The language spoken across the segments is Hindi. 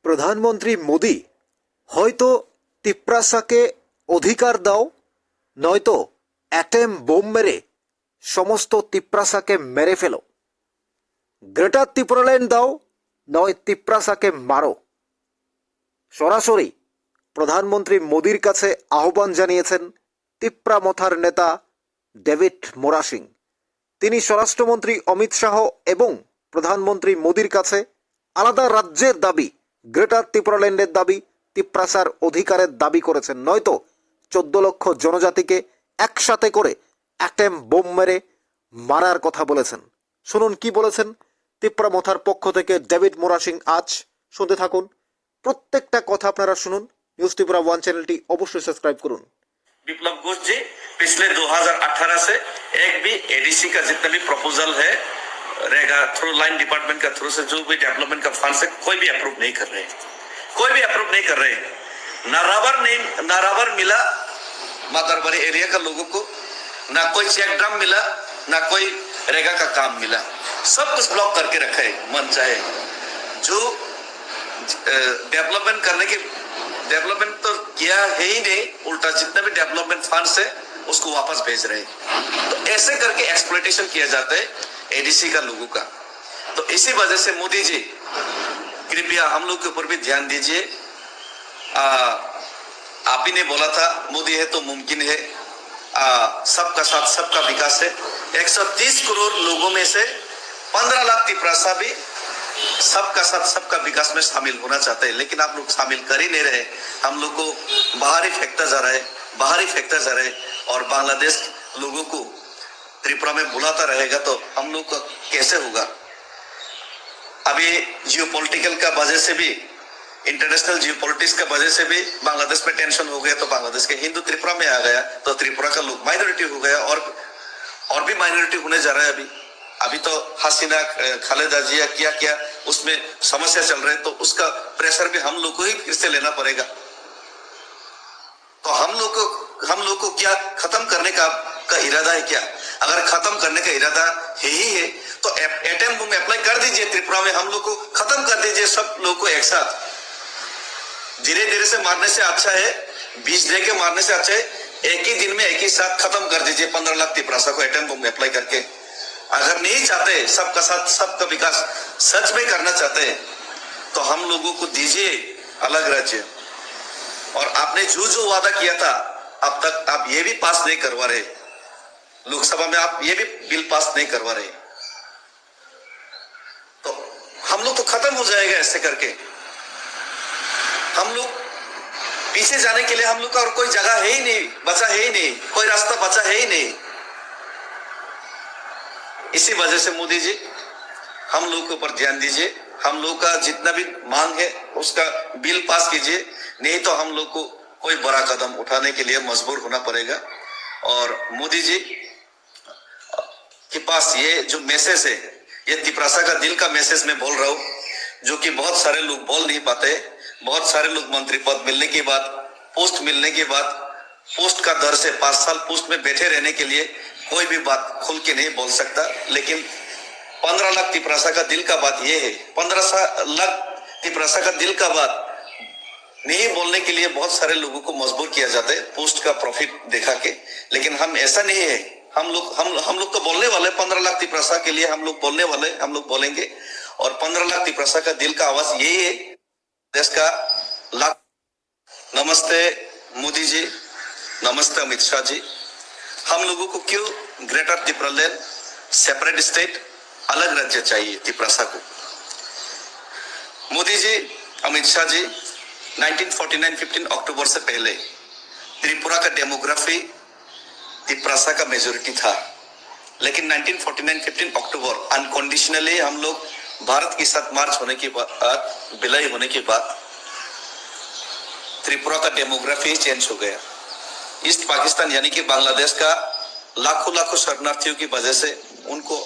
প্রধানমন্ত্রী মোদি হয়তো তিপ্রাসাকে অধিকার দাও, নয়তো অ্যাটেম বোম মেরে সমস্ত তিপ্রাসাকে মেরে ফেলো। গ্রেটার ত্রিপুরাল্যান্ড দাও, নয় তিপ্রাসাকে মারো। সরাসরি প্রধানমন্ত্রী মোদির কাছে আহ্বান জানিয়েছেন তিপ্রামথার নেতা ডেভিড মোরাসিং। তিনি স্বরাষ্ট্রমন্ত্রী অমিত শাহ এবং প্রধানমন্ত্রী মোদির কাছে আলাদা রাজ্যের দাবি, গ্রেটার ত্রিপুরাল্যান্ডের দাবি, তিপ্রাসার অধিকারের দাবি করেছেন, নয়তো 14 লক্ষ জনজাতিকে একসাথে করে অ্যাটেম বোম মেরে মারার কথা বলেছেন। শুনুন কি বলেছেন তিপ্রামথার পক্ষ থেকে ডেভিড মোরাসিং আজ। শুনতে থাকুন, প্রত্যেকটা কথা আপনারা শুনুন। নিউজ ত্রিপুরা 1 চ্যানেলটি অবশ্যই সাবস্ক্রাইব করুন। विप्लव घोष जी पिछले 2018 से एक भी एडीसी का जितना भी प्रपोजल है रहेगा थ्रू लाइन डिपार्टमेंट का थ्रू से जो भी डेवलपमेंट का फंड से कोई भी अप्रूव नहीं कर रहे, कोई भी अप्रूव नहीं कर रहे। ना रबर मिला मातरबारी एरिया का लोगों को, ना कोई चेक ड्रम मिला, ना कोई रेगा का काम मिला। सब कुछ ब्लॉक करके रखा है मन चाहे। जो डेवलपमेंट करने की डेवलपमेंट तो किया है ही नहीं, उल्टा जितना भी डेवलपमेंट फंड है उसको वापस भेज रहे हैं। तो ऐसे करके एक्सप्लॉयटेशन किया जाता है एडीसी का लोगों का। तो इसी वजह से मोदी जी कृपया हम लोग के ऊपर भी ध्यान दीजिए। आप ही ने बोला था मोदी है तो मुमकिन है, सबका साथ सबका विकास है। 130 करोड़ लोगों में से 15 लाख तिप्रासा भी सबका साथ सबका विकास में शामिल होना चाहते हैं, लेकिन आप लोग शामिल कर ही नहीं रहे। हम लोग को बाहर ही फेंकता जा रहा है, बाहर ही फेंकता जा रहा है। और बांग्लादेश लोगों को त्रिपुरा में बुलाता रहेगा तो हम लोग का कैसे होगा। अभी जियोपॉलिटिकल का वजह से भी, इंटरनेशनल जियोपॉलिटिक्स का वजह से भी बांग्लादेश में टेंशन हो गया, तो बांग्लादेश के हिंदू त्रिपुरा में आ गया, तो त्रिपुरा का लोग माइनॉरिटी हो गया और भी माइनॉरिटी होने जा रहा है। अभी तो हसीना खालिदा जिया क्या क्या उसमें समस्या चल रहे, तो उसका प्रेशर भी हम लोग को ही फिर से लेना पड़ेगा। तो हम लोग को क्या खत्म करने का इरादा है क्या? अगर खत्म करने का इरादा है ही है तो एटम बम अप्लाई कर दीजिए त्रिपुरा में, हम लोग को खत्म कर दीजिए सब लोग को एक साथ। धीरे धीरे से मारने से अच्छा है, 20 दे के मारने से अच्छा है एक ही दिन में एक ही साथ खत्म कर दीजिए 15 लाख तिप्रासा को एटम बम अप्लाई करके। अगर नहीं चाहते सबका साथ सबका विकास सच में करना चाहते हैं तो हम लोगों को दीजिए अलग राज्य। और आपने जो वादा किया था अब तक आप ये भी पास नहीं करवा रहे, लोकसभा में आप ये भी बिल पास नहीं करवा रहे, तो हम लोग तो खत्म हो जाएगा ऐसे करके। हम लोग पीछे जाने के लिए हम लोग का और कोई जगह है ही नहीं, बचा है ही नहीं, कोई रास्ता बचा है ही नहीं। इसी वजह से मोदी जी हम लोग के ऊपर ध्यान दीजिए, हम लोग का जितना भी मांग है उसका बिल पास कीजिए, नहीं तो हम लोग को कोई बड़ा कदम उठाने के लिए मजबूर होना पड़ेगा। और मोदी जी के पास ये जो मैसेज है, ये तिप्रासा का दिल का मैसेज मैं बोल रहा हूँ, जो कि बहुत सारे लोग बोल नहीं पाते। बहुत सारे लोग मंत्री पद मिलने के बाद, पोस्ट मिलने के बाद, पोस्ट का डर से 5 साल पोस्ट में बैठे रहने के लिए कोई भी बात खुल के नहीं बोल सकता। लेकिन 15 लाख तिप्रासा का दिल का बात ये है, 15 लाख तिप्रासा का दिल का बात नहीं बोलने के लिए बहुत सारे लोगों को मजबूर किया जाता है पोस्ट का प्रॉफिट दिखा के। लेकिन हम ऐसा नहीं है, हम लोग तो बोलने वाले 15 लाख तिप्रासा के लिए हम लोग बोलने वाले, हम लोग बोलेंगे। और 15 लाख तिप्रासा का दिल का आवाज यही है देश का लाख। नमस्ते मोदी जी, नमस्ते अमित शाह जी। हम लोगों को क्यों ग्रेटर तिप्रालैंड सेपरेट स्टेट अलग राज्य चाहिए तिप्रासा को? मोदी जी, अमित शाह जी, 1949 15 अक्टूबर से पहले त्रिपुरा का डेमोग्राफी तिप्रासा का मेजोरिटी था, लेकिन 1949 15 अक्टूबर अनकंडीशनली हम लोग भारत के साथ मार्च होने के बाद, विलय होने के बाद त्रिपुरा का डेमोग्राफी चेंज हो गया। ईस्ट पाकिस्तान यानी कि बांग्लादेश का लाखों शरणार्थियों की वजह से, उनको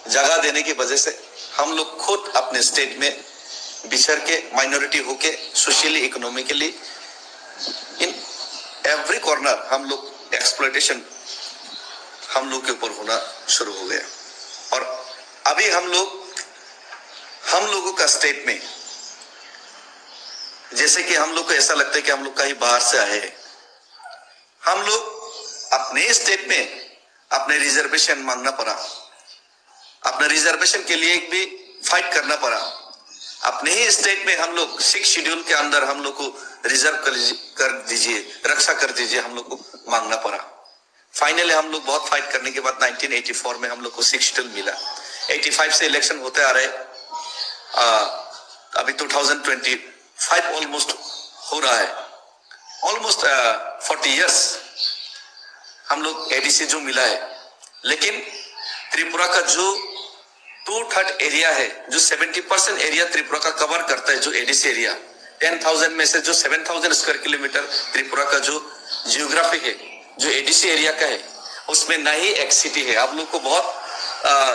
जगह देने की वजह से हम लोग खुद अपने स्टेट में बिछड़ के माइनॉरिटी होके socially economically in every corner हम लोग एक्सप्लॉयटेशन हम लोग के ऊपर होना शुरू हो गया। और अभी हम लोगों का स्टेट में जैसे कि हम लोग को ऐसा लगता है कि हम लोग कहीं बाहर से आए हैं। हम लोग अपने स्टेट में अपने रिजर्वेशन मांगना पड़ा, अपने रिजर्वेशन के लिए भी फाइट करना पड़ा। अपने ही स्टेट में हम लोग 6 शेड्यूल के अंदर हम लोग को रिजर्व कर दीजिए, रक्षा कर दीजिए, हम लोग को मांगना पड़ा। फाइनली हम लोग बहुत फाइट करने के बाद 1984 में हम लोग को 6 शेड्यूल मिला। 85 से इलेक्शन होते आ रहे, अभी 2025 ऑलमोस्ट हो रहा है, ऑलमोस्ट 40 इयर्स हम लोग एडीसी जो मिला है। लेकिन त्रिपुरा का जो 2/3 एरिया है, जो 70% एरिया त्रिपुरा का कवर करता है, जो एडीसी एरिया 10,000 में से जो 7,000 स्क्वायर किलोमीटर त्रिपुरा का जो जियोग्राफी है, जो एडीसी एरिया का है, उसमें ना ही एक सिटी है। आप लोग को बहुत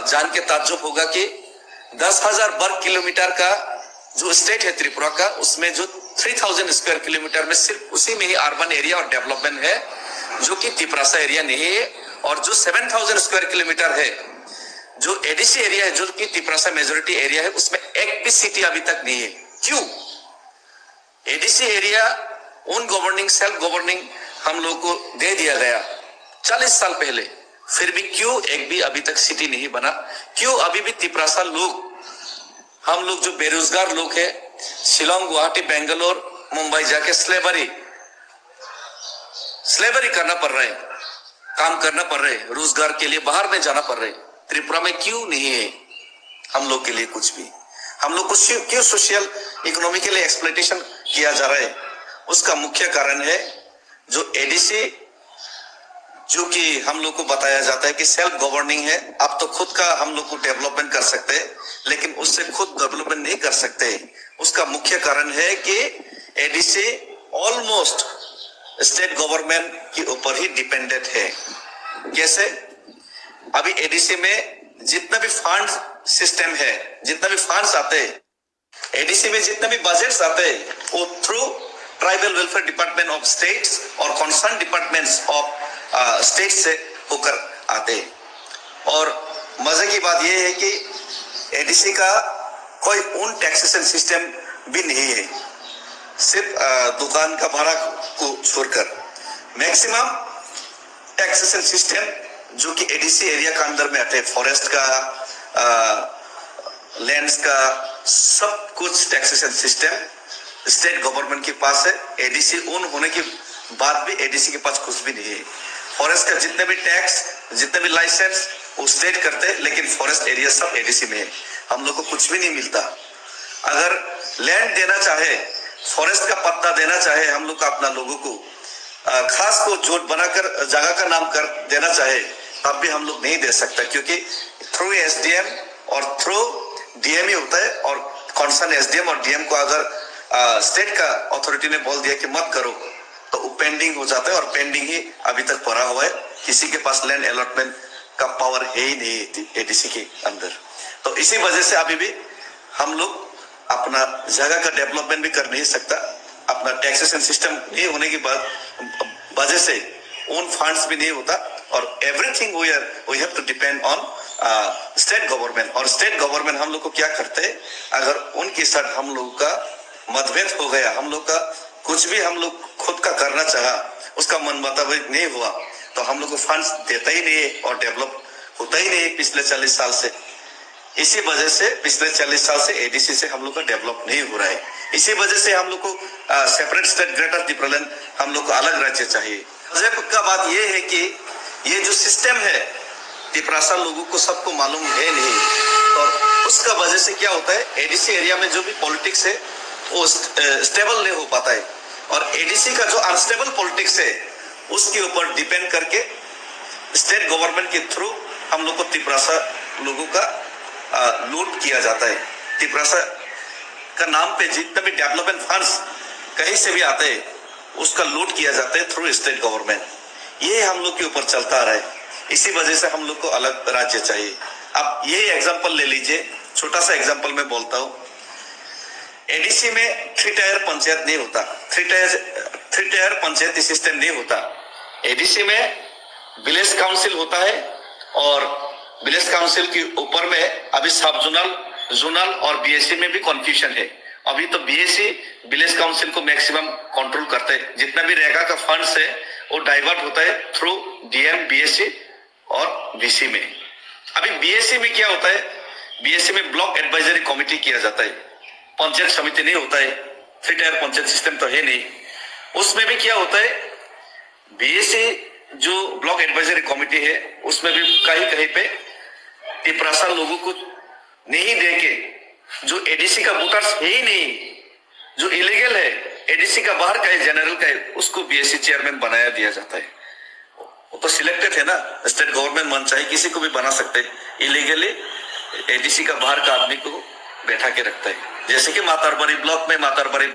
जान के ताज्जुब होगा कि 10,000 वर्ग किलोमीटर का जो स्टेट है त्रिपुरा का, उसमें जो 3,000 स्क्वायर किलोमीटर में सिर्फ उसी में ही अर्बन एरिया और डेवलपमेंट है, जो कि तिपरासा एरिया नहीं है। और जो 7,000 स्क्वायर किलोमीटर है जो एडीसी एरिया है, जो कि तिपरासा मेजोरिटी एरिया है, उसमें एक भी सिटी अभी तक नहीं है। क्यों? ADC area own governing, self governing हम लोग को दे दिया गया 40 साल पहले, फिर भी क्यों एक भी अभी तक सिटी नहीं बना? क्यों अभी भी तिपरासा लोग, हम लोग जो बेरोजगार लोग हैं, शिलोंग, गुवाहाटी, बेंगलोर, मुंबई जाके स्लेवरी करना पड़ रहा है, काम करना पड़ रहा है, रोजगार के लिए बाहर में जाना पड़ रहा है। त्रिपुरा में क्यों नहीं है हम लोग के लिए कुछ भी? हम लोग को क्यों सोशल इकोनॉमिकली एक्सप्लॉइटेशन किया जा रहा है? उसका मुख्य कारण है जो एडीसी, जो कि हम लोग को बताया जाता है कि सेल्फ गवर्निंग है। अब तो खुद का हम लोग को डेवलपमेंट कर सकते हैं, लेकिन उससे खुद डेवलपमेंट नहीं कर सकते। उसका मुख्य कारण है कि एडीसी ऑलमोस्ट स्टेट गवर्नमेंट के ऊपर ही डिपेंडेंट है। कैसे? अभी एडीसी में जितना भी फंड सिस्टम है, जितना भी फंड्स आते हैं, एडीसी में जितने भी बजट्स आते हैं, वो through tribal welfare department of states और कंसर्न डिपार्टमेंट्स ऑफ स्टेट से होकर आते हैं। और मजे की बात यह है कि एडीसी का कोई उन टैक्सेशन सिस्टम भी नहीं है, सिर्फ दुकान का भाड़ा को छोड़कर मैक्सिमम टैक्सेशन सिस्टम जो कि एडीसी एरिया का अंदर में आते हैं, फॉरेस्ट का, लैंड्स का, सब कुछ टैक्सेशन सिस्टम स्टेट गवर्नमेंट के पास है। एडीसी ओन होने के बाद भी एडीसी के पास कुछ भी नहीं है। फॉरेस्ट का जितने भी टैक्स, जितने भी लाइसेंस वो स्टेट करते हैं, लेकिन फॉरेस्ट एरिया सब एडीसी में है। हम लोग को कुछ भी नहीं मिलता। अगर लैंड देना चाहे, फॉरेस्ट का पट्टा देना चाहे हम लोग का अपना लोगों को, खास को जोट बनाकर जगह का नाम कर देना चाहे, तब भी हम लोग नहीं दे सकता, क्योंकि थ्रू एसडीएम और थ्रू डीएम ही होता है। और कॉन्सर्न एसडीएम और डीएम को अगर स्टेट का अथॉरिटी ने बोल दिया कि मत करो, तो वो पेंडिंग हो जाता है, और पेंडिंग ही अभी तक पड़ा हुआ है। किसी के पास लैंड अलॉटमेंट का पावर है ही नहीं एडीसी के अंदर। तो इसी वजह से अभी भी हम लोग अपना जगह का डेवलपमेंट भी कर नहीं सकता। अपना टैक्सेशन सिस्टम नहीं होने की वजह से ओन फंड्स भी नहीं होता, और everything we have to depend on state government. और स्टेट गवर्नमेंट हम लोग को क्या करते हैं, अगर उनके साथ हम लोग का मतभेद हो गया, हम लोग का कुछ भी हम लोग खुद का करना चाहा, उसका मन मुताबिक नहीं हुआ, तो हम लोग को फंड्स देता ही नहीं है और डेवलप होता ही नहीं है पिछले 40 साल से। इसी वजह से पिछले 40 साल से एडीसी से हम लोग का डेवलप नहीं हो रहा है। इसी वजह से हम लोग को सेपरेट स्टेट, ग्रेटर त्रिपुरालैंड, हम लोग को अलग राज्य चाहिए। मजे का बात यह है कि ये जो सिस्टम है तिपरासा लोगों को सबको मालूम है नहीं, और उसका वजह से क्या होता है, एडीसी एरिया में जो भी पॉलिटिक्स है वो स्टेबल नहीं हो पाता है, और एडीसी का जो अनस्टेबल पॉलिटिक्स है उसके ऊपर डिपेंड करके स्टेट गवर्नमेंट के थ्रू हम लोग को तिपरासा लोगों का लूट किया जाता है। तिपरासा का नाम पे जितने भी डेवलपमेंट फंड्स कहीं से भी आते हैं, उसका लूट किया जाता है थ्रू स्टेट गवर्नमेंट। ये हम लोग के ऊपर चलता आ रहा है। इसी वजह से हम लोग को अलग राज्य चाहिए। अब यही एग्जांपल ले लीजिए, छोटा सा एग्जांपल मैं बोलता हूँ। एडीसी में 3 टायर पंचायत नहीं होता, 3 टायर पंचायती सिस्टम नहीं होता। एडीसी में विलेज काउंसिल होता है, और विलेज काउंसिल के ऊपर में अभी सब जोनल, जोनल और बीएससी में भी कंफ्यूजन है। अभी तो बीएससी विलेज काउंसिल को मैक्सिमम कंट्रोल करता है। जितना भी रेगा का फंड्स है वो डाइवर्ट होता है थ्रू डीएम बीएससी और बीसी में। अभी बीएससी में क्या होता है, बीएससी में ब्लॉक एडवाइजरी कमेटी किया जाता है, पंचायत समिति नहीं होता है, 3 टायर पंचायत सिस्टम तो है नहीं। उसमें भी क्या होता है, बीएससी जो ब्लॉक एडवाइजरी कमेटी है उसमें भी कहीं कहीं पे तिपरासा लोगों को नहीं देके, जो एडीसी का वोटर्स है ही नहीं, जो इलीगल है, एडीसी का बाहर का है, जनरल का है, उसको बीएससी चेयरमैन बनाया दिया जाता है। वो तो सिलेक्टेड है ना, स्टेट गवर्नमेंट मन चाहे किसी को भी बना सकते हैं। इलीगली एडीसी का बाहर का आदमी को बैठा के रखता है। जैसे कि मातारबाड़ी ब्लॉक में मातारबाड़ी